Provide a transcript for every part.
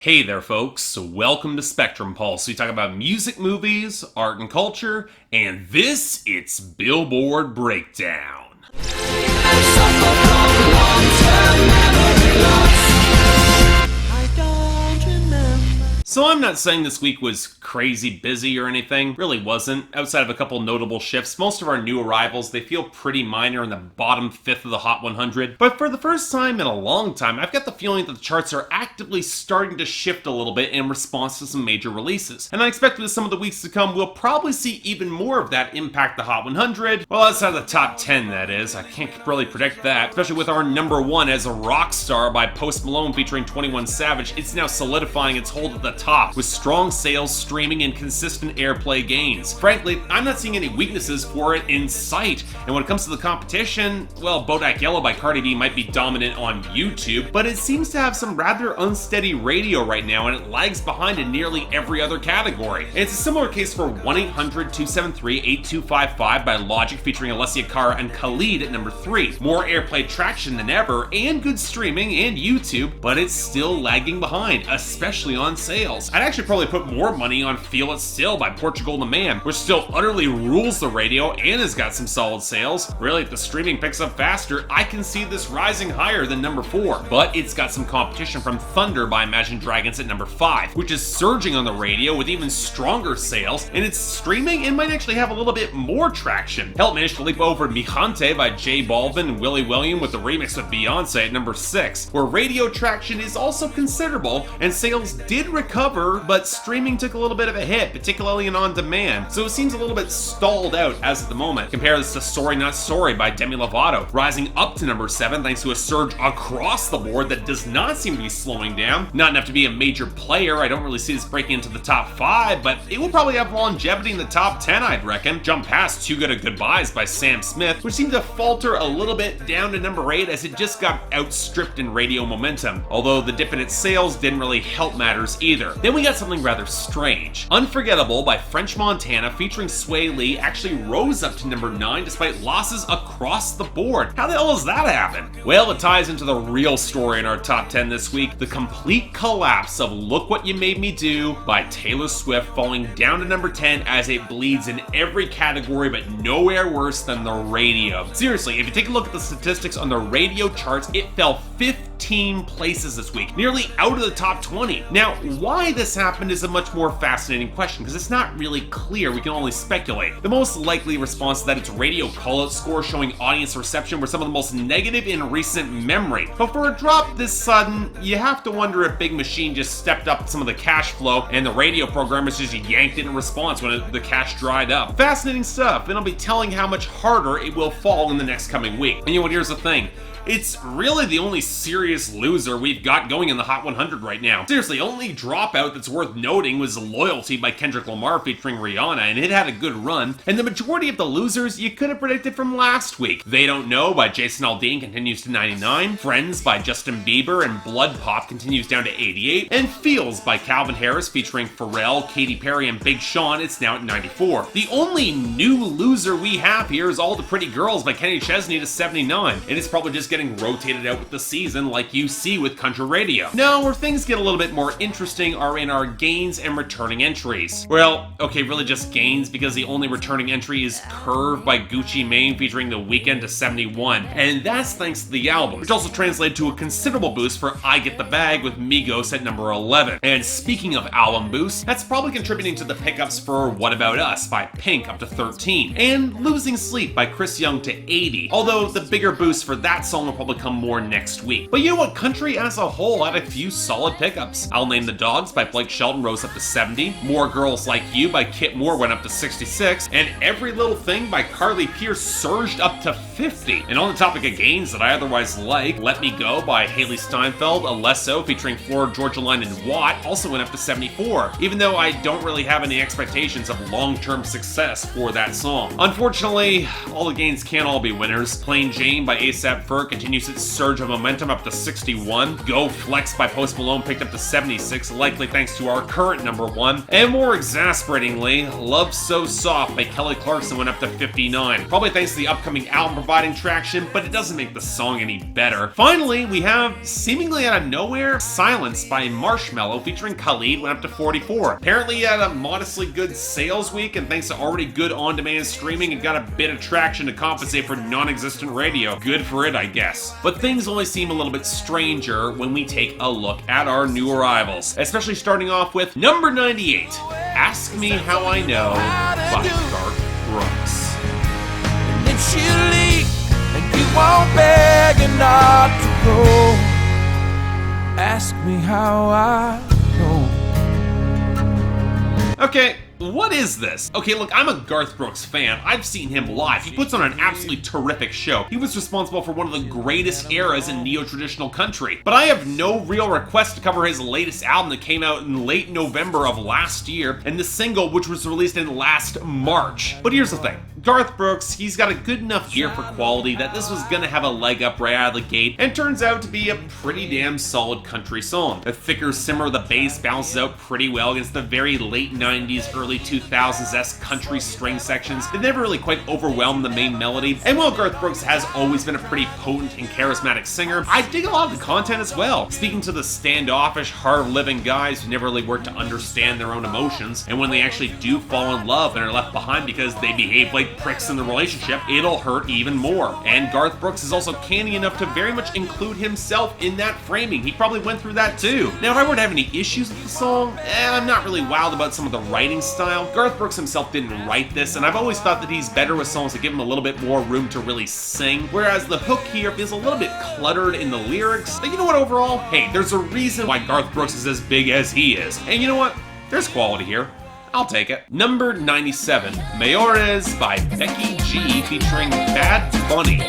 Hey there, folks. So welcome to Spectrum Pulse. We talk about music, movies, art, and culture, and it's Billboard Breakdown. So I'm not saying this week was crazy busy or anything, really wasn't. Outside of a couple notable shifts, most of our new arrivals, they feel pretty minor in the bottom fifth of the Hot 100. But for the first time in a long time, I've got the feeling that the charts are actively starting to shift a little bit in response to some major releases. And I expect that some of the weeks to come, we'll probably see even more of that impact the Hot 100. Well, outside of the top 10, that is. I can't really predict that, especially with our number one as a rock star by Post Malone featuring 21 Savage. It's now solidifying its hold at the top with strong sales, streaming, and consistent airplay gains. Frankly, I'm not seeing any weaknesses for it in sight. And when it comes to the competition, well, Bodak Yellow by Cardi B might be dominant on YouTube, but it seems to have some rather unsteady radio right now, and it lags behind in nearly every other category. And it's a similar case for 1-800-273-8255 by Logic featuring Alessia Cara and Khalid at number 3. More airplay traction than ever, and good streaming and YouTube, but it's still lagging behind, especially on sales. I'd actually probably put more money on Feel It Still by Portugal the Man, which still utterly rules the radio and has got some solid sales. Really, if the streaming picks up faster, I can see this rising higher than number 4. But it's got some competition from Thunder by Imagine Dragons at number 5, which is surging on the radio with even stronger sales, and it's streaming and might actually have a little bit more traction. Hell, it managed to leap over Mijante by J Balvin and Willie William with the remix with Beyonce at number 6, where radio traction is also considerable, and sales did recover, but streaming took a little bit of a hit, particularly in on-demand, so it seems a little bit stalled out as of the moment. Compare this to Sorry Not Sorry by Demi Lovato, rising up to number 7 thanks to a surge across the board that does not seem to be slowing down. Not enough to be a major player, I don't really see this breaking into the top 5, but it will probably have longevity in the top 10, I'd reckon. Jump past Too Good at Goodbyes by Sam Smith, which seemed to falter a little bit down to number 8 as it just got outstripped in radio momentum, although the dip in its sales didn't really help matters either. Then we got something rather strange. Unforgettable by French Montana featuring Sway Lee actually rose up to number 9 despite losses across the board. How the hell does that happen? Well, it ties into the real story in our top 10 this week, the complete collapse of Look What You Made Me Do by Taylor Swift falling down to number 10 as it bleeds in every category but nowhere worse than the radio. Seriously, if you take a look at the statistics on the radio charts, it fell 15 places this week, nearly out of the top 20. Now, why this happened is a much more fascinating question because it's not really clear, we can only speculate. The most likely response to that its radio call-out score showing audience reception were some of the most negative in recent memory. But for a drop this sudden, you have to wonder if Big Machine just stepped up some of the cash flow and the radio programmers just yanked it in response when the cash dried up. Fascinating stuff, and I'll be telling how much harder it will fall in the next coming week. And you know what, here's the thing. It's really the only serious loser we've got going in the Hot 100 right now. Seriously, only dropout that's worth noting was Loyalty by Kendrick Lamar featuring Rihanna, and it had a good run. And the majority of the losers you could have predicted from last week. They Don't Know by Jason Aldean continues to 99, Friends by Justin Bieber and Blood Pop continues down to 88, and Feels by Calvin Harris featuring Pharrell, Katy Perry, and Big Sean, it's now at 94. The only new loser we have here is All the Pretty Girls by Kenny Chesney to 79, and it's probably just getting rotated out with the season like you see with country radio. Now, where things get a little bit more interesting are in our gains and returning entries. Well, okay, really just gains because the only returning entry is Curve by Gucci Mane featuring The Weeknd to 71, and that's thanks to the album, which also translated to a considerable boost for I Get the Bag with Migos at number 11. And speaking of album boosts, that's probably contributing to the pickups for What About Us by Pink up to 13, and Losing Sleep by Chris Young to 80, although the bigger boost for that song will probably come more next week. But you know what, country as a whole had a few solid pickups. I'll Name the Dogs by Blake Shelton rose up to 70, More Girls Like You by Kit Moore went up to 66, and Every Little Thing by Carly Pearce surged up to 50. And on the topic of gains that I otherwise like, Let Me Go by Haley Steinfeld, Alesso featuring Florida Georgia Line and Watt also went up to 74, even though I don't really have any expectations of long-term success for that song. Unfortunately, all the gains can't all be winners. Plain Jane by ASAP Ferg continues its surge of momentum up to 61. Go Flex by Post Malone picked up to 76, likely thanks to our current number 1. And more exasperatingly, Love So Soft by Kelly Clarkson went up to 59. Probably thanks to the upcoming album providing traction, but it doesn't make the song any better. Finally, we have, seemingly out of nowhere, Silence by Marshmello featuring Khalid went up to 44. Apparently he had a modestly good sales week, and thanks to already good on-demand streaming, it got a bit of traction to compensate for non-existent radio. Good for it, I guess. But things only seem a little bit stranger when we take a look at our new arrivals, especially starting off with number 98, Ask Me How I Know by Garth Brooks. And if she leave and you won't beg her not to go, ask me how I know. Okay, what is this? Okay, look, I'm a Garth Brooks fan. I've seen him live. He puts on an absolutely terrific show. He was responsible for one of the greatest eras in neo-traditional country. But I have no real request to cover his latest album that came out in late November of last year, and the single which was released in last March. But here's the thing. Garth Brooks, he's got a good enough ear for quality that this was gonna have a leg up right out of the gate, and turns out to be a pretty damn solid country song. The thicker simmer of the bass bounces out pretty well against the very late 90s, early 2000s-esque country string sections that never really quite overwhelmed the main melody. And while Garth Brooks has always been a pretty potent and charismatic singer, I dig a lot of the content as well, speaking to the standoffish, hard-living guys who never really work to understand their own emotions, and when they actually do fall in love and are left behind because they behave like pricks in the relationship, it'll hurt even more. And Garth Brooks is also canny enough to very much include himself in that framing. He probably went through that too. Now, if I were to have any issues with the song, I'm not really wild about some of the writing style. Garth Brooks himself didn't write this, and I've always thought that he's better with songs that give him a little bit more room to really sing, whereas the hook here feels a little bit cluttered in the lyrics. But you know what, overall? Hey, there's a reason why Garth Brooks is as big as he is. And you know what? There's quality here. I'll take it. Number 97, Mayores by Becky G featuring Bad Bunny.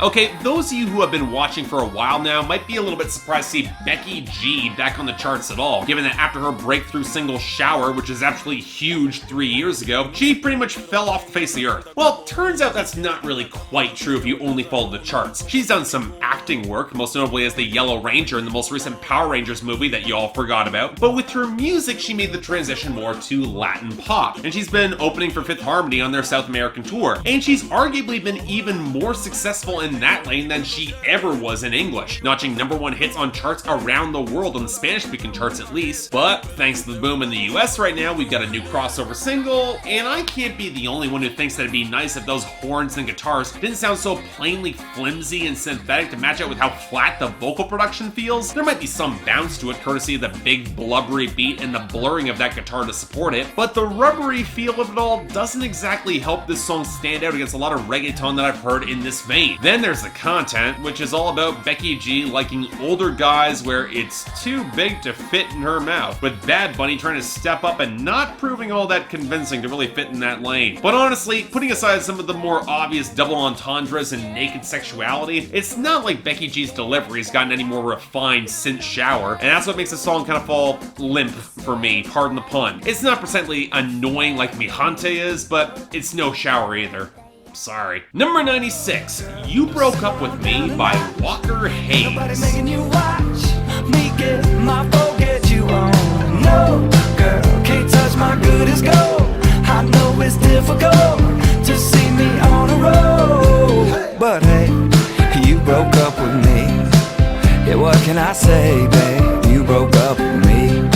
Okay, those of you who have been watching for a while now might be a little bit surprised to see Becky G back on the charts at all, given that after her breakthrough single Shower, which is absolutely huge 3 years ago, she pretty much fell off the face of the earth. Well, turns out that's not really quite true if you only follow the charts. She's done some acting work, most notably as the Yellow Ranger in the most recent Power Rangers movie that you all forgot about, but with her music she made the transition more to Latin pop, and she's been opening for Fifth Harmony on their South American tour, and she's arguably been even more successful in that lane than she ever was in English, notching #1 hits on charts around the world, on the Spanish-speaking charts at least. But thanks to the boom in the US right now, we've got a new crossover single, and I can't be the only one who thinks that it'd be nice if those horns and guitars didn't sound so plainly flimsy and synthetic to match up with how flat the vocal production feels. There might be some bounce to it courtesy of the big blubbery beat and the blurring of that guitar to support it, but the rubbery feel of it all doesn't exactly help this song stand out against a lot of reggaeton that I've heard in this vein. Then there's the content, which is all about Becky G liking older guys where it's too big to fit in her mouth, with Bad Bunny trying to step up and not proving all that convincing to really fit in that lane. But honestly, putting aside some of the more obvious double entendres and naked sexuality, it's not like Becky G's delivery has gotten any more refined since Shower, and that's what makes the song kind of fall limp for me, pardon the pun. It's not percently annoying like Mijante is, but it's no Shower either. Sorry. Number 96, You Broke Up With Me by Walker Hayes. Nobody's making you watch me get my forget you on. No, girl, can't touch my good as gold. I know it's difficult to see me on the road, but hey, you broke up with me. Yeah, what can I say, babe? You broke up with me.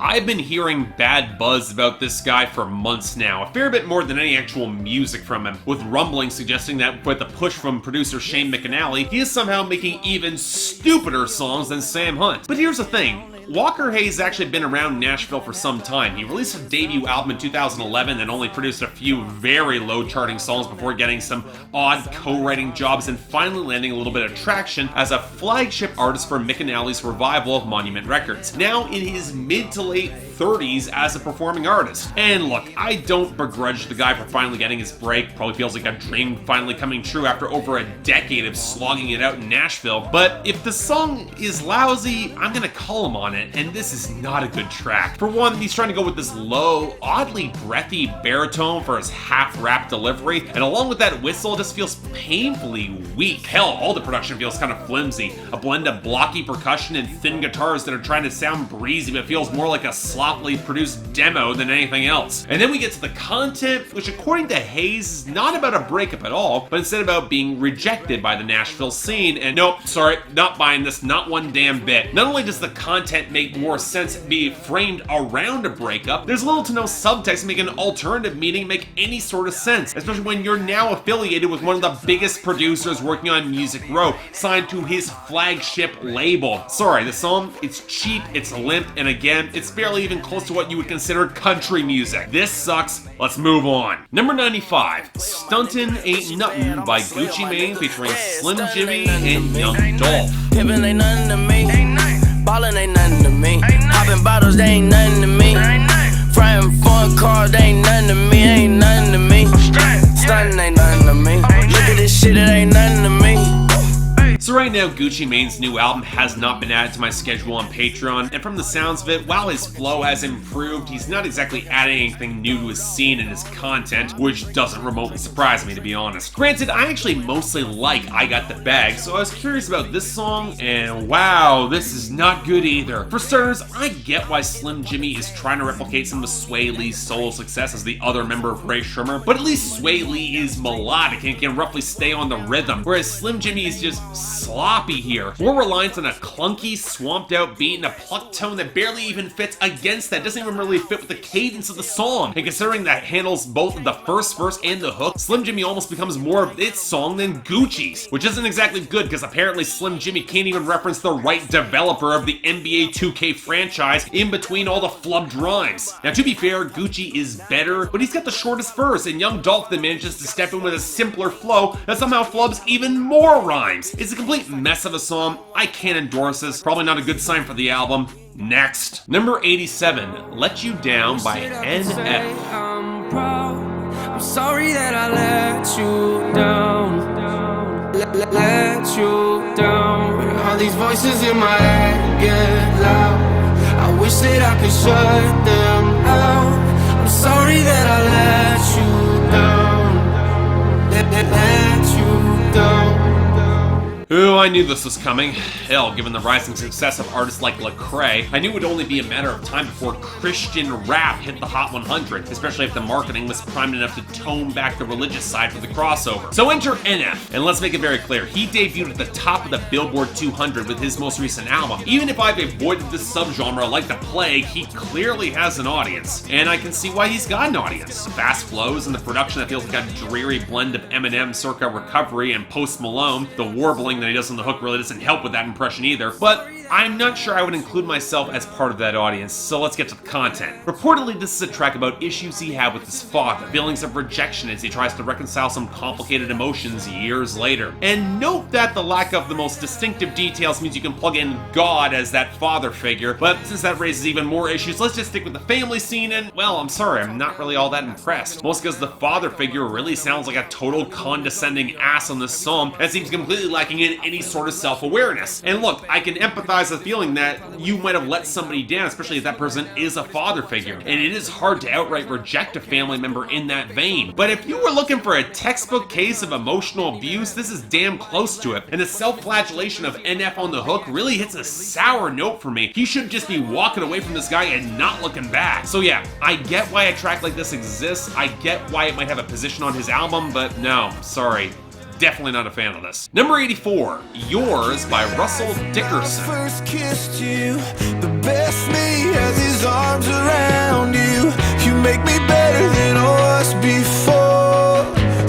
I've been hearing bad buzz about this guy for months now, a fair bit more than any actual music from him, with rumblings suggesting that with the push from producer Shane McAnally, he is somehow making even stupider songs than Sam Hunt. But here's the thing, Walker Hayes has actually been around Nashville for some time. He released a debut album in 2011 and only produced a few very low-charting songs before getting some odd co-writing jobs and finally landing a little bit of traction as a flagship artist for Mick and Allie's revival of Monument Records. Now in his mid to late 30s as a performing artist. And look, I don't begrudge the guy for finally getting his break. Probably feels like a dream finally coming true after over a decade of slogging it out in Nashville. But if the song is lousy, I'm gonna call him on it, and this is not a good track. For one, he's trying to go with this low, oddly breathy baritone for his half-rap delivery, and along with that whistle, it just feels painfully weak. Hell, all the production feels kind of flimsy. A blend of blocky percussion and thin guitars that are trying to sound breezy, but feels more like a sloppily produced demo than anything else. And then we get to the content, which according to Hayes is not about a breakup at all, but instead about being rejected by the Nashville scene. And nope, sorry, not buying this, not one damn bit. Not only does the content make more sense be framed around a breakup, there's little to no subtext to make an alternative meaning make any sort of sense, especially when you're now affiliated with one of the biggest producers working on Music Row, signed to his flagship label. Sorry, the song, it's cheap, it's limp, and again, it's barely even close to what you would consider country music. This sucks, let's move on. Number 95, Stuntin' Ain't Nuthin' by Jxmmi featuring Slim Jxmmi and Young Dolph. Pimpin' ain't nothing to me. Ballin' ain't nothing to me. Poppin' bottles, they ain't nothing to me. Frying foreign cars, they ain't nothing to me. Ain't nothing to me. Stuntin' ain't nothing to me. Look at this shit, it ain't nothing to me. So right now, Gucci Mane's new album has not been added to my schedule on Patreon, and from the sounds of it, while his flow has improved, he's not exactly adding anything new to his scene and his content, which doesn't remotely surprise me, to be honest. Granted, I actually mostly like I Got the Bag, so I was curious about this song, and wow, this is not good either. For starters, I get why Slim Jxmmi is trying to replicate some of Sway Lee's solo success as the other member of Ray Shremmer, but at least Sway Lee is melodic and can roughly stay on the rhythm, whereas Slim Jxmmi is just sloppy here. More reliant on a clunky, swamped out beat and a plucked tone that barely even fits against that. Doesn't even really fit with the cadence of the song. And considering that handles both the first verse and the hook, Slim Jxmmi almost becomes more of its song than Gucci's, which isn't exactly good because apparently Slim Jxmmi can't even reference the right developer of the NBA 2K franchise in between all the flubbed rhymes. Now to be fair, Gucci is better, but he's got the shortest verse, and Young Dolph then manages to step in with a simpler flow that somehow flubs even more rhymes. It's a complete mess of a song. I can't endorse this. Probably not a good sign for the album. Next. Number 87, Let You Down by NF. I'm proud. I'm sorry that I let you down. Let you down. All these voices in my head get loud. I wish that I could shut them out. I'm sorry that I let you down. Let you down. Ooh, I knew this was coming. Hell, given the rising success of artists like Lecrae, I knew it would only be a matter of time before Christian rap hit the Hot 100, especially if the marketing was primed enough to tone back the religious side for the crossover. So enter NF, and let's make it very clear, he debuted at the top of the Billboard 200 with his most recent album. Even if I've avoided this subgenre like the plague, he clearly has an audience, and I can see why he's got an audience. Fast flows and the production that feels like a dreary blend of Eminem circa Recovery and Post Malone. The warbling that he does on the hook really doesn't help with that impression either, but I'm not sure I would include myself as part of that audience, so let's get to the content. Reportedly, this is a track about issues he had with his father, feelings of rejection as he tries to reconcile some complicated emotions years later. And note that the lack of the most distinctive details means you can plug in God as that father figure, but since that raises even more issues, let's just stick with the family scene and, well, I'm sorry, I'm not really all that impressed. Most because the father figure really sounds like a total condescending ass on this song that seems completely lacking in any sort of self-awareness. And look, I can empathize with the feeling that you might have let somebody down, especially if that person is a father figure, and it is hard to outright reject a family member in that vein. But if you were looking for a textbook case of emotional abuse, this is damn close to it, and the self-flagellation of NF on the hook really hits a sour note for me. He should just be walking away from this guy and not looking back. So yeah, I get why a track like this exists, I get why it might have a position on his album, but no, sorry. Definitely not a fan of this. Number 84, Yours by Russell Dickerson. First kissed you, the best me has his arms around you. You make me better than I was before.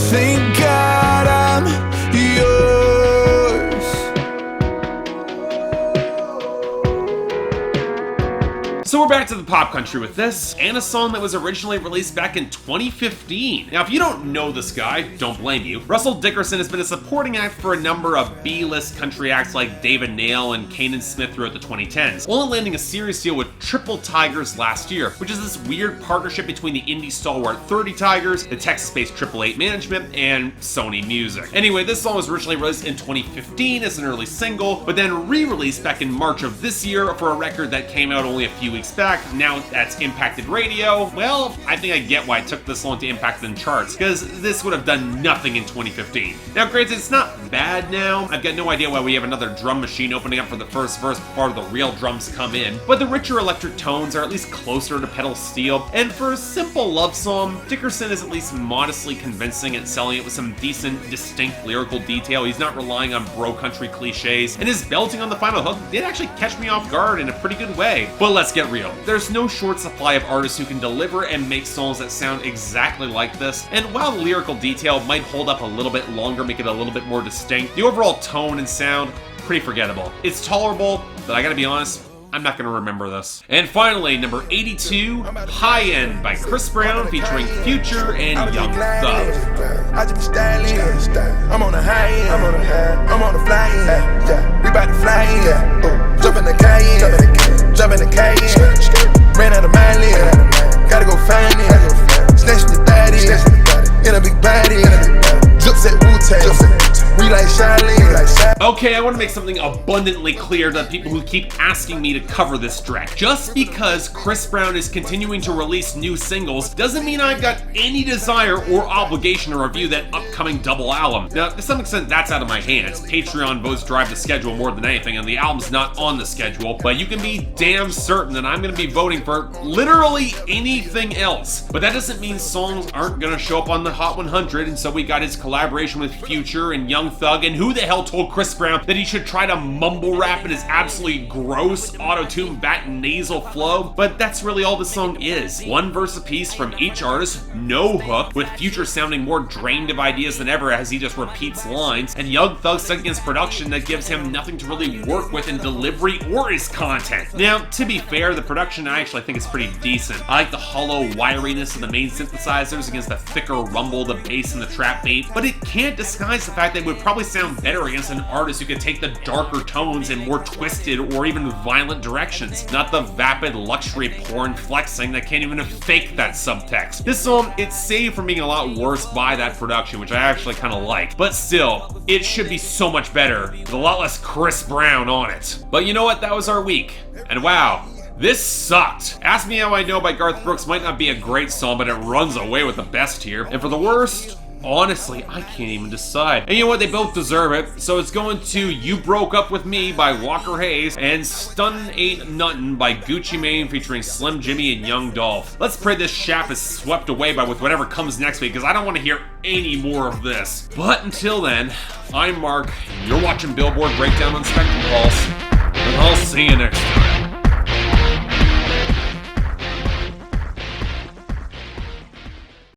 Thank God I'm yours. So we're back to the pop country with this, and a song that was originally released back in 2015. Now, if you don't know this guy, don't blame you. Russell Dickerson has been a supporting act for a number of B-list country acts like David Nail and Kanan Smith throughout the 2010s, only landing a series deal with Triple Tigers last year, which is this weird partnership between the indie stalwart 30 Tigers, the Texas-based Triple Eight Management, and Sony Music. Anyway, this song was originally released in 2015 as an early single, but then re-released back in March of this year for a record that came out only a few weeks back. Now that's impacted radio. Well, I think I get why it took this long to impact the charts, because this would have done nothing in 2015. Now granted, it's not bad now. I've got no idea why we have another drum machine opening up for the first verse before the real drums come in, but the richer electric tones are at least closer to pedal steel, and for a simple love song, Dickerson is at least modestly convincing at selling it with some decent, distinct lyrical detail. He's not relying on bro country cliches, and his belting on the final hook did actually catch me off guard in a pretty good way. But let's get real. There's no short supply of artists who can deliver and make songs that sound exactly like this, and while the lyrical detail might hold up a little bit longer, make it a little bit more distinct, the overall tone and sound, pretty forgettable. It's tolerable, but I gotta be honest, I'm not gonna remember this. And finally, number 82, High End by Chris Brown featuring Future and Young Thug. I just be styling, I'm on the high end, I'm on the fly end, yeah. We bout to fly in, yeah. Jump in the Cayenne, jump in the Cayenne. Ran out of mileage, gotta go find it. Snatch the daddy, in a big body, drips at Wu-Tang. We like Charlie. Okay, I want to make something abundantly clear to the people who keep asking me to cover this track. Just because Chris Brown is continuing to release new singles doesn't mean I've got any desire or obligation to review that upcoming double album. Now, to some extent, that's out of my hands. Patreon votes drive the schedule more than anything, and the album's not on the schedule, but you can be damn certain that I'm going to be voting for literally anything else. But that doesn't mean songs aren't going to show up on the Hot 100, and so we got his collaboration with Future and Young Thug, and who the hell told Chris Brown that he should try to mumble rap in his absolutely gross auto-tune bat nasal flow? But that's really all the song is. One verse apiece from each artist, no hook, with Future sounding more drained of ideas than ever as he just repeats lines, and Young Thug stuck against production that gives him nothing to really work with in delivery or his content. Now, to be fair, the production I actually think is pretty decent. I like the hollow wiriness of the main synthesizers against the thicker rumble, the bass, and the trap beat, but it can't disguise the fact that it would probably sound better against an artist who could take the darker tones in more twisted or even violent directions, not the vapid luxury porn flexing that can't even fake that subtext. This song, it's saved from being a lot worse by that production, which I actually kind of like, but still, it should be so much better with a lot less Chris Brown on it. But you know what, that was our week, and wow, this sucked. Ask Me How I Know by Garth Brooks might not be a great song, but it runs away with the best here, and for the worst, honestly, I can't even decide. And you know what? They both deserve it. So it's going to You Broke Up With Me by Walker Hayes and Stuntin Ain't Nuthin by Jxmmi featuring Slim Jxmmi and Young Dolph. Let's pray this shaft is swept away by with whatever comes next week, because I don't want to hear any more of this. But until then, I'm Mark, and you're watching Billboard Breakdown on Spectrum Pulse, and I'll see you next time.